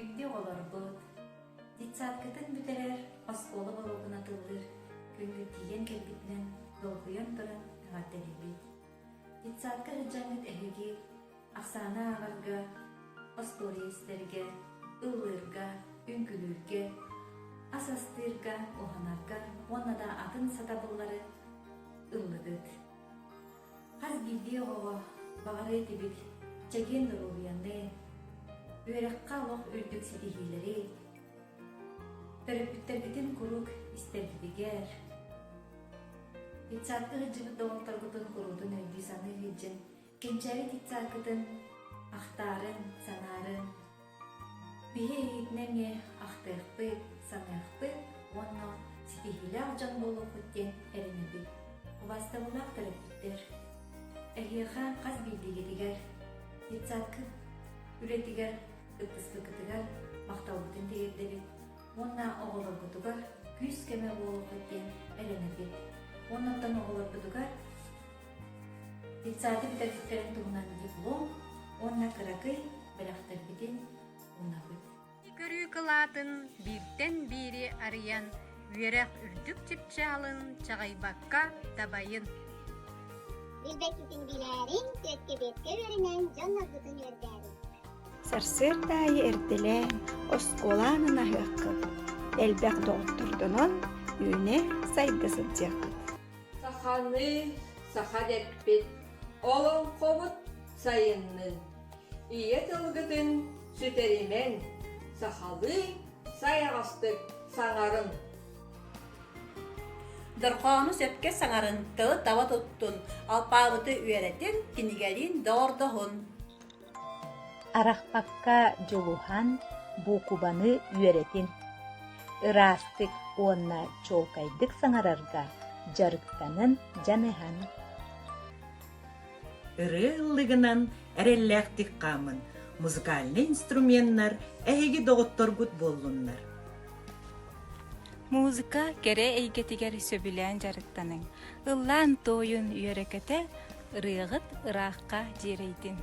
Күнде оларбыт. Дитсаткытын бүтерер, осколы болуғын атылыр. Күнгі тиген келбітінен долғуян тұрын ғаттелебет. Дитсатка ғыджаңыт әйге, ақсана ағарға, осколиестерге, ыллырға, үңкілерге, асастырға, оғанарға, онада атын сатабылары ыллыгыт. Қаз билді оға бағары етебет, чаген дұрулуянды, үйерекқа оқ үрдік сетихилері, төрөпүттергитин курук истердигер. Титсаткы ғыджыбыт доғықтарғытын курудun өйді саны ғыджын, кенчәри титсаткытын ақтарын, санарын, бихе егітнеме ақтықпыт, санықпыт, онна сетихилі ақжан болу құттен әрінебі. Обаста бұлақ төрөпүттер. Әгеға қаз билдігедігер, титсаткы үретігер, ыттыспыкытыгар, мақтаубытын тегердебет. Онна оғылар бұтығар, күз кеме болу құттен әрінебет. Оннаттан оғылар бұтығар, титсаты бітәрдіктерін тұғынан диплом, онна қырақый білақтар бітен онна бұт. Көрі қылатын бірден бири арыян, үйерек үрдік чіпчалын чағайбаққа табайын. Билбекитин биләрин, төткебетке өрінен жаннағытын өрдәрін. Сарсыр дайы эрделен, осколанын ахыаққып, әлбәқ доғыттырдынан үйіне сайдасы дияқып. Саханы сахар әрпет, олың қобыт сайынның. Ие тылғытын сүтерімен, сахалы саяғастық саңарын. Дырқаны сөпке саңарын тылы таба тұттын, алпабыты үйеретін кинигелин доғырдығын. Арақпаққа жолухан букубаны үйеретин. Ырастык онна чолкайдык саңарарға жарықтанын жаныхан. Ыры ыллыгынан әрелләқтік қамын, музыкальный инструменттар әйгі доғытторгут боллуннар. Музыка кере эйгетигер сөбүлән жарыктаның. Ыллан тойын үйерекете ырыгыт ыраққа жерейтін.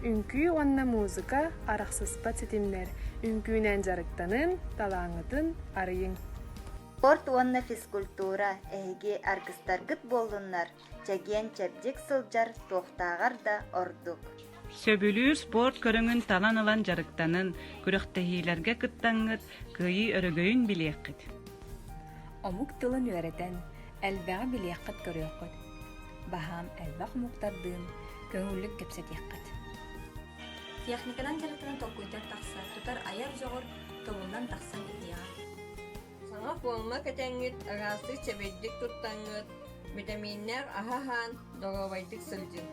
Үнкүй онна музыка арақсыспа сетимнер. Үнкүйнен жарыктанын, талаңытын арыйын. Спорт онна физкультура эйге аргыстаргыт болуннар. Чаген чәбдек сылжар тоқтағар да ордук. Сөбүлүү спорт көрөңүн талан ылан жарыктанын, күрөктехилерге кыттаңыт, кыйы өрөгөйүн билиэккит. Омук тылын үйрәтен, әлбәғі билиэккит көрөккит. Бахам әлбәқ муктардыын, көңүллүк кепсетиэккит. Техниканан жарықтынан тоққуйтар тақса, тұтар аяр жоғыр, тобылдан тақсан етеға. Саңа форма кәтәңгіт, арасы чәбеддік тұттаңгыт, витаминнер ахахан, доғабайдық сылжын.